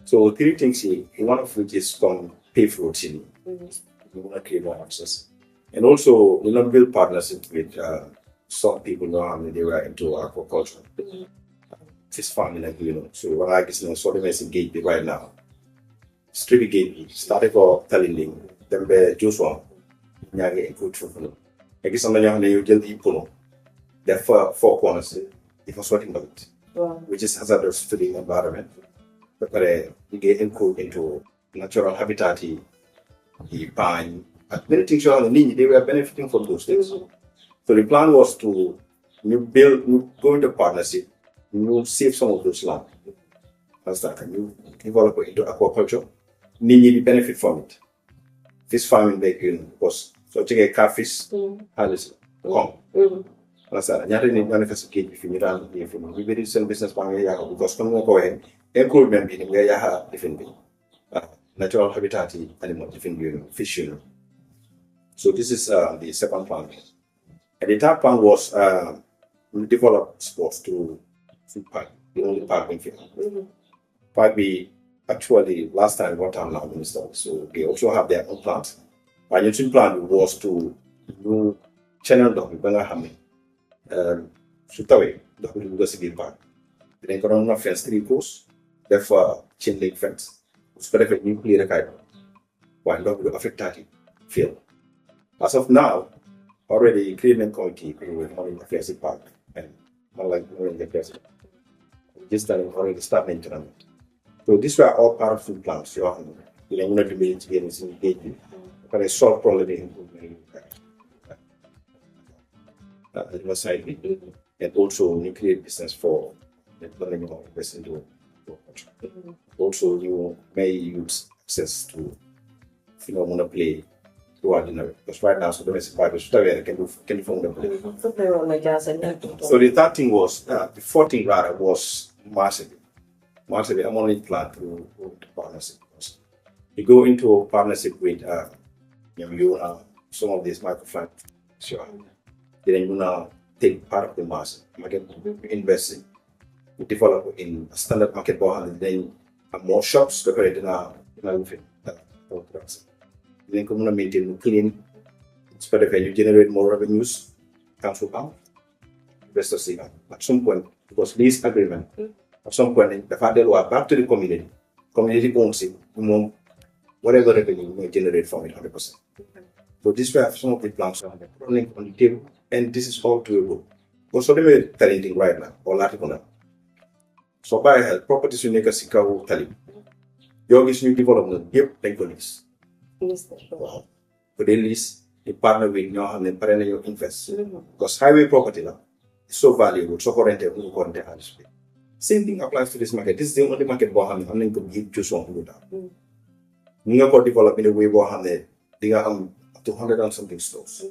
So three things here, one of which is come paved roads in. We want to create more access. And also, we not build partnership with some people know how they were into aquaculture. This farming, like So when I guess sort of as gate right now. Street gate started for telling them be juice one. Nyage good for. I guess somebody you tell people there are four corners if I'm sorting about it. Which is hazardous to the environment. But you get into natural habitat, the pine, and many things they were benefiting from those things. So the plan was to go into partnership, save some of those land. That's that. And you develop it into aquaculture. They benefit from it. Fish farming, because so take a catfish, harvest, come. That's that. You have to manifest if you need we very same business because come go ahead. Encouragement being where you have different natural habitat animal different fish. So this is the second plan. And the third plan was we developed sports to food park, the only park in Finland. Park we actually last time what I'm now minister. So they also have their own plant. My new plan was to do channel dog Bangahami. Sutawe, dog will civil park. Then corona fence 3 posts, therefore chain link fence. Spread a nuclear kind. One dog will affect 30 field. As of now, already agreement committee with the Fancy Park and unlike the president. Just already start maintenance. So these were all part of food plans. You know, not to be engaged, but I solve problem in the side and also you create business for the learning of investment into agriculture. Also, you may use access to play ordinary. Because right now, so domestic partners can do phone them. So the third thing was the fourth thing rather was massive. Massive, I'm only glad to partnership. You go into a partnership with some of these microfinance. Sure. Then you now take part of the mass market, invest in, develop in a standard market, and then more shops decorated in our then come maintain clean, spread of value, generate more revenues, council power, investors see that. At some point, because lease agreement, at some point, the fact that we are back to the community owns it, whatever revenue we generate from it 100%. So this way, some of the plans are running on the table, and this is all doable. Because so they may talenting right now, or Latin. So by health, properties you make a Sika tell you. Your new development, yep, thank goodness. Wow. But at least you partner with your and then partner your invest. Because highway property now is so valuable, so current. Same thing applies to this market. This is the only market bohan and then could give just one good down. You know, develop in a way bohan they have 200 and something stores.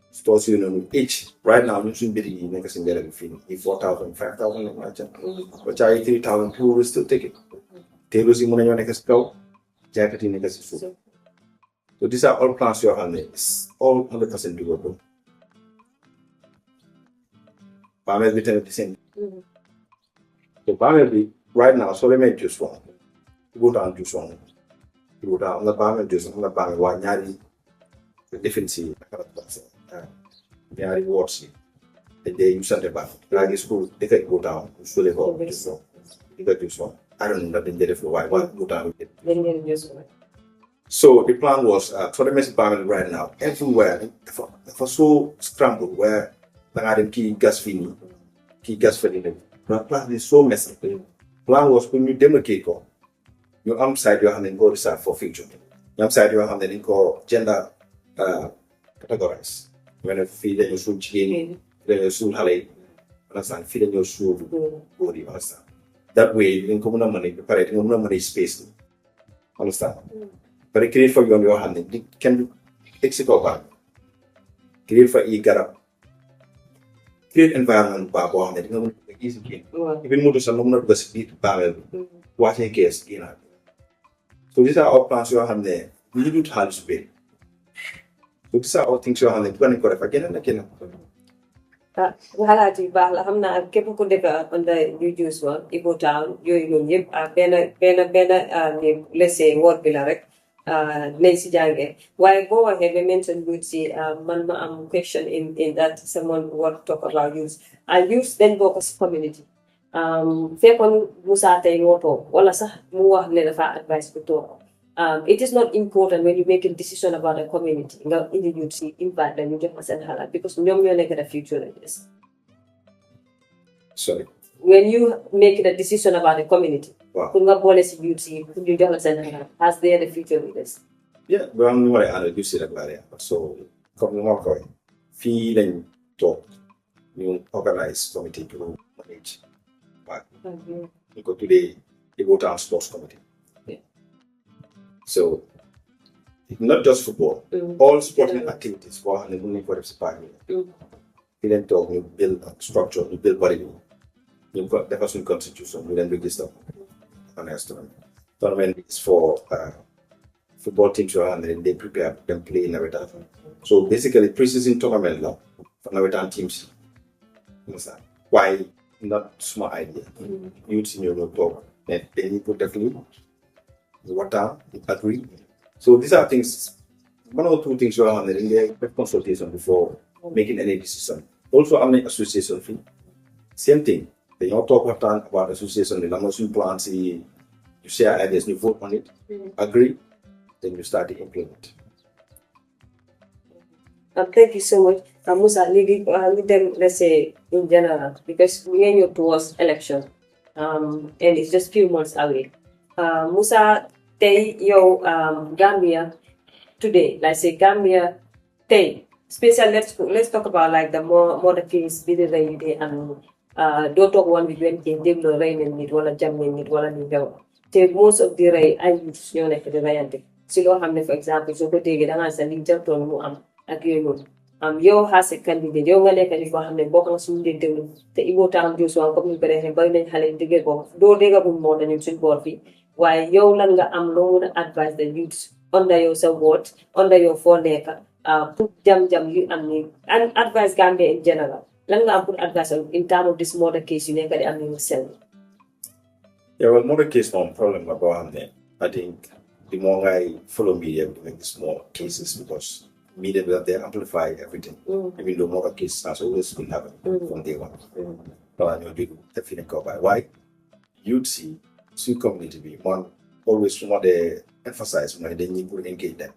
Stores each right now you should be in a single film. If 4,000, 5,000, but I 3,000 people will still take it. Tables in money on a go. Jacket in a food. So these are all plans you have. It's all 100% doable. Bamel will tell the same. So Bamel right now, so they make just one. You go down just one. You go down on the Bamel just on the Bamel one yari. The difference is yari words. And they use the Bamel. Like school, they can go down. Usually go just one. You got just one. I don't know that in there for why go down with it. So the plan was for the message panel right now, everywhere for so scrambled where the key gas filling. The plan is so messy. Plan was when you demarcate you side your hand and go decide for future. You side your hand and go gender categorize. When you feed your soul chicken, your soul hale, understand, feeding your soul body, understand. That way, you can come money, preparing money space. Understand? But it create for you on your hand, it can exit back. Create for you get up. Create environment back on it. Easy game. Even more to some not the speed barrel, watching case. So these are all plans you have there. We need to have space. So these are all things you have there. Again and again. xalaat yu baax la xam naa képp ku dëkk under ñu juice woon Ibo Town yooyu noonu yëpp benn let's say word bi la rek dinañ si jàngee waaye boo waxee ba mention youth si man ma am question in that someone want to talk about youth and youth dañ bokk si community fekkoon Musa tey moo toog wala sax mu wax ne dafa advice bu toog it is not important when you make a decision about a community nga indi youth si impact dañu jox ma seen xalaat because ñoom ñoo nekk the future like this. Sorry. When you make a decision about a community. Wow. Pour nga boole si youth si pour ñu jox la seen xalaat as they are the future leaders. Yeah, but I'm not going to use it like that. So, comme ma ko fii lañ toog ñu organize committee to manage. Ñu ko tuddee Ibo Town Sports Committee. So, not just football, all sporting activities for the money for the party. We then talk, we build a structure, we build body. We have some constitution, we then register. Tournament is for football teams and then they prepare them play in Navetan. So basically, pre-season tournament now for Navetan teams. Why not small idea? Youth in your talk, then you put definitely. Water, agree. So these are things, one or two things you are on the consultation before making any decision. Also, I'm an association fee. Same thing. They all talk about association, the numbers you plan, see, you share ideas, you vote on it, agree, then you start to implement. Thank you so much. Musa, with them, let's say, in general, because we are towards election, and it's just few months away. Musa, Gambia today, like say Gambia, special. Let's talk about like the more the case, be the day and don't talk one with when they will rain and it wala Jagne and it wala Nigeria. Take most of the rain I use like the rain. So for example, so go take it and answer Nigeria to agree. Yo has a candidate, young and I can go and book on soon the Ibo Town juice one coming better and burning Helen to get both. Don't dig up more than you should body. Why yo langa am long advise the youths under your support, under your phone put jam you and advise Gambia in general. Langa put advice in terms of this murder case you never am yourself. Yeah, well, murder case no problem about them. I think the more I follow media to make small cases because media that they amplify everything. Even though murder cases has always been happening from day one. But I know people definitely go by why you'd see Swit community be one always want to emphasize when they need to engage them.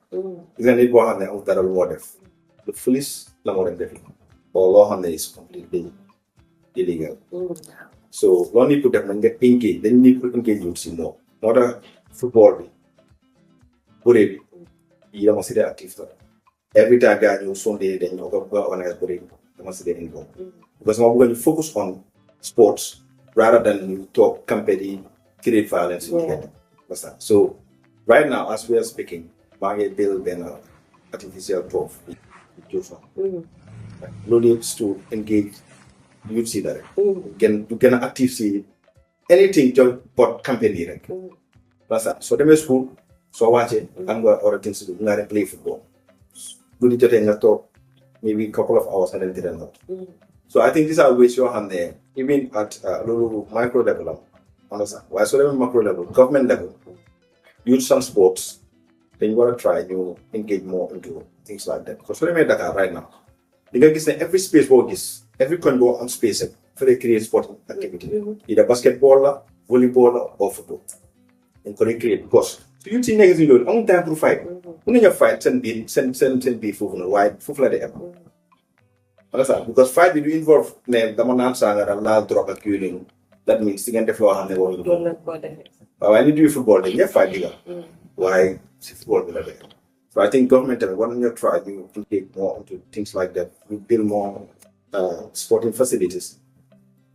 Isn't it one of the water? The police, the more than or law is completely illegal. So, when you put them and get engaged, then you need to engage youths more. Not a football. Burebi, you must be active. Every time you Sunday, then you go organize Burebi, you must be involved. Because when you focus on sports rather than you talk campaign. Create violence in the So right now, as we are speaking, Bangi build an artificial turf. No needs to engage. You see that you can active see anything just but company so them school so watch it and go other things to do. Not play football. Do the talk maybe a couple of hours and then didn't know. So I think these are ways your hand there, even at low micro level. Understand? Why so level macro level, government level, youth some sports, then you want to try you engage more into things like that. Because what I made that right now, you can get every space work is every can go on space for they create sporting activity. Either basketball, volleyball, or football. And can create because so you see next you know, time to fight. When you fight, send be for wide for the air. Understand? Because fight will involve name the man answer and allow drop a killing. That means you can floor and they won't go. But when you do football, then you're fighting. Why football? So I think government, when you try, you take more into things like that. You build more sporting facilities.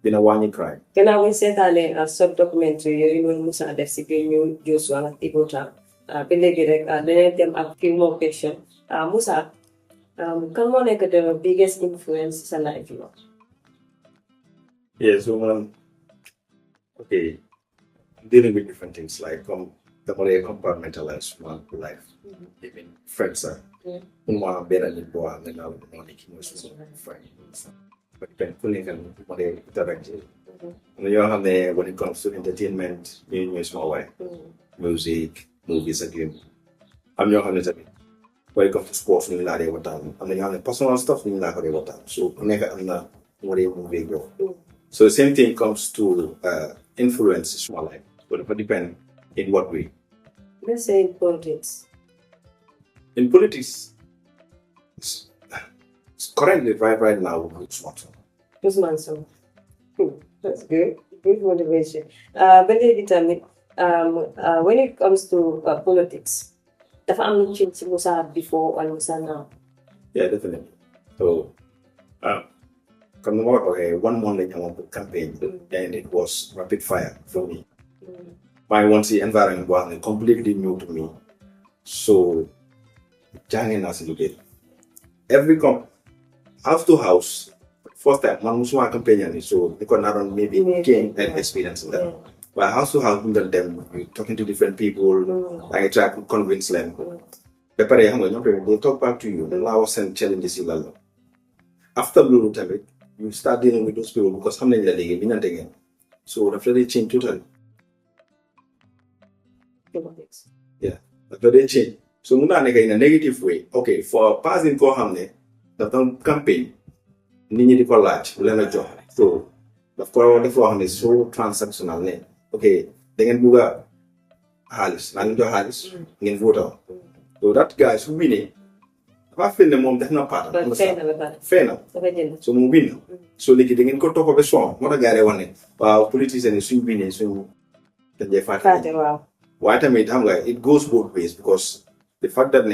Been a one crime. Can I say that a sub-documentary, you know, Musa, the CPU, Joshua, Ibo Town. Let them a few more questions. Musa, come on, like the biggest influence in life, you know? Yeah, so okay, dealing with different things like the more compartmentalize one life, even friends are one better than one and now the money was friends. but depend ku nekk moo dee interact am na yoo xam ne when it comes to entertainment ñooy suma waay music movies ak yooyu am ñoo xam ne tamit when it comes to sports ñu laa dee waxtaan am na ñoo xam ne personal stuff ñu laa ko dee waxtaan so ku nekk am na moo dee movie yow so the same thing comes to influence suma life but dafa depend in what way. Let's say in politics. In politics, it's currently right now Usman so. That's good. Good motivation. When it comes to politics, dafa am lu change ci Musa before and Musa now. Yeah, definitely. So, come on, 1 month later on the campaign, and it was rapid fire for me. My once the environment was completely new to me. So, Jagne has to get every house to house. First time, one Muslim companion, so they could not maybe gain that experience in that. But house to house, them talking to different people, I try to convince them. They talk back to you, allow us and challenges you. After Blue Time, you start dealing with those people because how many they give again. So after they change totally. Politics. Yeah, after they change. So in a negative way. Okay, for passing for Hamne, the campaign, Nini di collage, Lena job. So the for is so transactional. Okay, they can move up Halis, Nando Halis, in voter. So that guy is winning. I feel the mom that's not part of it. Fair enough. So moving. So they can go talk of a song. What a guy I wanted. Well, politicians and swing winning, so can they fight? Why I made it goes both ways because the fact that